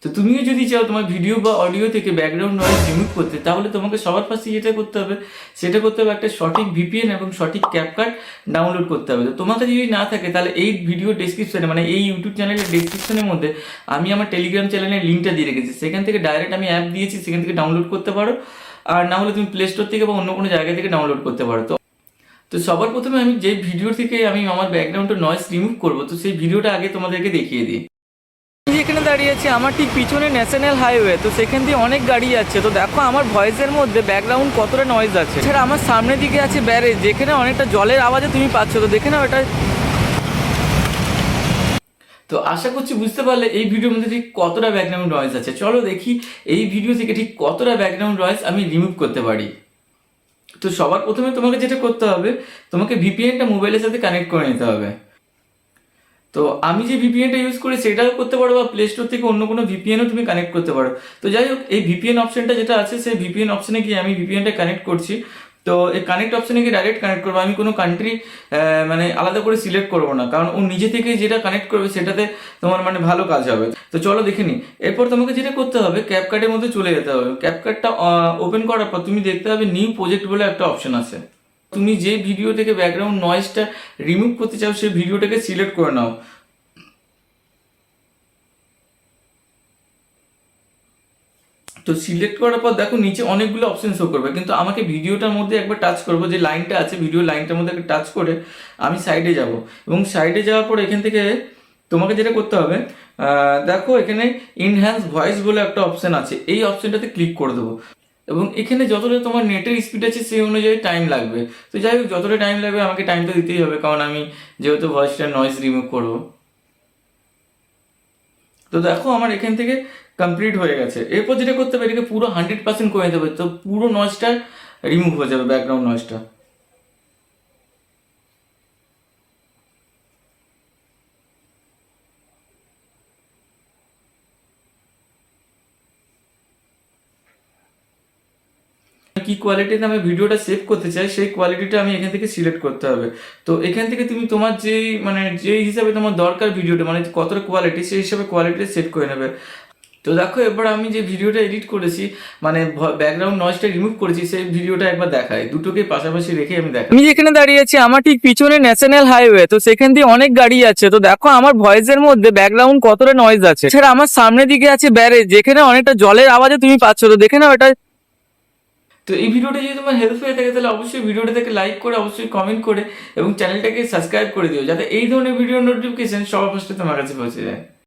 তো তুমিও যদি চাও তোমার ভিডিও বা অডিও থেকে ব্যাকগ্রাউন্ড নয়েজ রিমুভ করতে, তাহলে তোমাকে সবার ফার্স্টে যেটা করতে হবে সেটা করতে হবে একটা সঠিক ভিপিএন এবং সঠিক ক্যাপকাট ডাউনলোড করতে হবে। তো তোমার কাছে যদি না থাকে তাহলে এই ভিডিও ডেসক্রিপশনে, মানে এই ইউটিউব চ্যানেলের ডেসক্রিপশনের মধ্যে আমি আমার টেলিগ্রাম চ্যানেলের লিঙ্কটা দিয়ে রেখেছি, সেখান থেকে ডাইরেক্ট আমি অ্যাপ দিয়েছি, সেখান থেকে ডাউনলোড করতে পারো। আর না হলে তুমি প্লে স্টোর থেকে বা অন্য কোনো জায়গা থেকে ডাউনলোড করতে পারো। তো সবার প্রথমে আমি যে ভিডিও থেকে আমি আমার ব্যাকগ্রাউন্ডের নয়েজ রিমুভ করব, তো সেই ভিডিওটা আগে তোমাদেরকে দেখিয়ে দিই। আমি যেখানে দাঁড়িয়ে আছি আমার ঠিক পিছনে ন্যাশনাল হাইওয়ে, তো সেখান দিয়ে অনেক গাড়ি যাচ্ছে। তো দেখো আমার ভয়েসের মধ্যে ব্যাকগ্রাউন্ড কতটা নয়েজ আছে। এছাড়া আমার সামনের দিকে আছে ব্যারেজ, যেখানে অনেকটা জলের আওয়াজে তুমি পাচ্ছ। তো দেখে নাও এটা। তো আশা করছি বুঝতে পারলে এই ভিডিওর মধ্যে ঠিক কতটা ব্যাকগ্রাউন্ড নয়েজ আছে। চলো দেখি এই ভিডিও থেকে ঠিক কতটা ব্যাকগ্রাউন্ড নয়েজ আমি রিমুভ করতে পারি। তো সবার প্রথমে তোমাকে যেটা করতে হবে, তোমাকে ভিপিএনটা মোবাইলের সাথে কানেক্ট করে নিতে হবে। তো আমি যে ভিপিএনটা ইউজ করি সেটাও করতে পারো, বা প্লে স্টোর থেকে অন্য কোনো ভিপিএনও তুমি কানেক্ট করতে পারো। তো যাই হোক, এই ভিপিএন অপশনটা যেটা আছে সেই ভিপিএন অপশনে গিয়ে আমি ভিপিএনটা কানেক্ট করছি। তো এই কানেক্ট অপশনে গিয়ে ডাইরেক্ট কানেক্ট করবো, আমি কোনো কান্ট্রি মানে আলাদা করে সিলেক্ট করবো না, কারণ ও নিজে থেকে যেটা কানেক্ট করবে সেটাতে তোমার মানে ভালো কাজ হবে। তো চলো দেখে নিই। এরপর তোমাকে যেটা করতে হবে, ক্যাপকাটের মধ্যে চলে যেতে হবে। ক্যাপকাটটা ওপেন করার পর তুমি দেখতে হবে নিউ প্রজেক্ট বলে একটা অপশন আছে। তুমি যে ভিডিও থেকে ব্যাকগ্রাউন্ড নয়েজটা রিমুভ করতে চাও সেই ভিডিওটাকে সিলেক্ট করে নাও। তো সিলেক্ট করার পর দেখো নিচে অনেকগুলো অপশন শো করবে, কিন্তু আমাকে ভিডিওটার মধ্যে একবার টাচ করবো, যে লাইনটা আছে ভিডিও লাইনটার মধ্যে একটা টাচ করে আমি সাইডে যাব। এবং সাইডে যাওয়ার পর এখান থেকে তোমাকে যেটা করতে হবে, দেখো এখানে ইনহ্যান্স ভয়েস বলে একটা অপশন আছে, এই অপশনটাতে ক্লিক করে দেবো। এবং এখানে যতটা তোমার নেটের স্পিড আছে সেই অনুযায়ী টাইম লাগবে। তো যাই হোক, যতটা টাইম লাগবে আমাকে টাইমটা দিতেই হবে, কারণ আমি যেহেতু ভয়েসটা নয়েজ রিমুভ করবো। তো দেখো আমার এখান থেকে কমপ্লিট হয়ে গেছে। এরপর যেটা করতে হবে, এটাকে পুরো 100% করে দেবে, তো পুরো নয়েজটা রিমুভ হয়ে যাবে, ব্যাকগ্রাউন্ড নয়েজটা। কি কোয়ালিটিতে আমি ভিডিওটা সেভ করতে চাই সেই কোয়ালিটিটা আমি এখান থেকে সিলেক্ট করতে হবে। তো এখান থেকে তুমি তোমার যেই মানে যেই হিসাবে তোমার দরকার ভিডিওটা, মানে কতটা কোয়ালিটি সেই হিসাবে কোয়ালিটিটা সেট করে নেবে। তো দেখো এবার আমি যে ভিডিওটা এডিট করেছি, মানে ব্যাকগ্রাউন্ড নয়েজটা রিমুভ করেছি, সেই ভিডিওটা একবার দেখাই, দুটোকে পাশাপাশি রেখে আমি দেখাই। আমি যেখানে দাঁড়িয়ে আছি আমার ঠিক পিছনে ন্যাশনাল হাইওয়ে, তো সেখান দিয়ে অনেক গাড়ি যাচ্ছে। তো দেখো আমার ভয়েসের মধ্যে ব্যাকগ্রাউন্ড কতটা নয়েজ আছে। এছাড়া আমার সামনের দিকে আছে ব্যারেজ, যেখানে অনেকটা জলের আওয়াজে তুমি পাচ্ছ। তো দেখে নাও এটা। তো এই ভিডিওটা যদি তোমার হেল্প হয়ে থাকে তাহলে অবশ্যই ভিডিওটাকে লাইক করে, অবশ্যই কমেন্ট করে এবং চ্যানেলটাকে সাবস্ক্রাইব করে দিও, যাতে এই ধরনের ভিডিও নোটিফিকেশন সবার ফার্স্টে তোমার কাছে পৌঁছে যায়।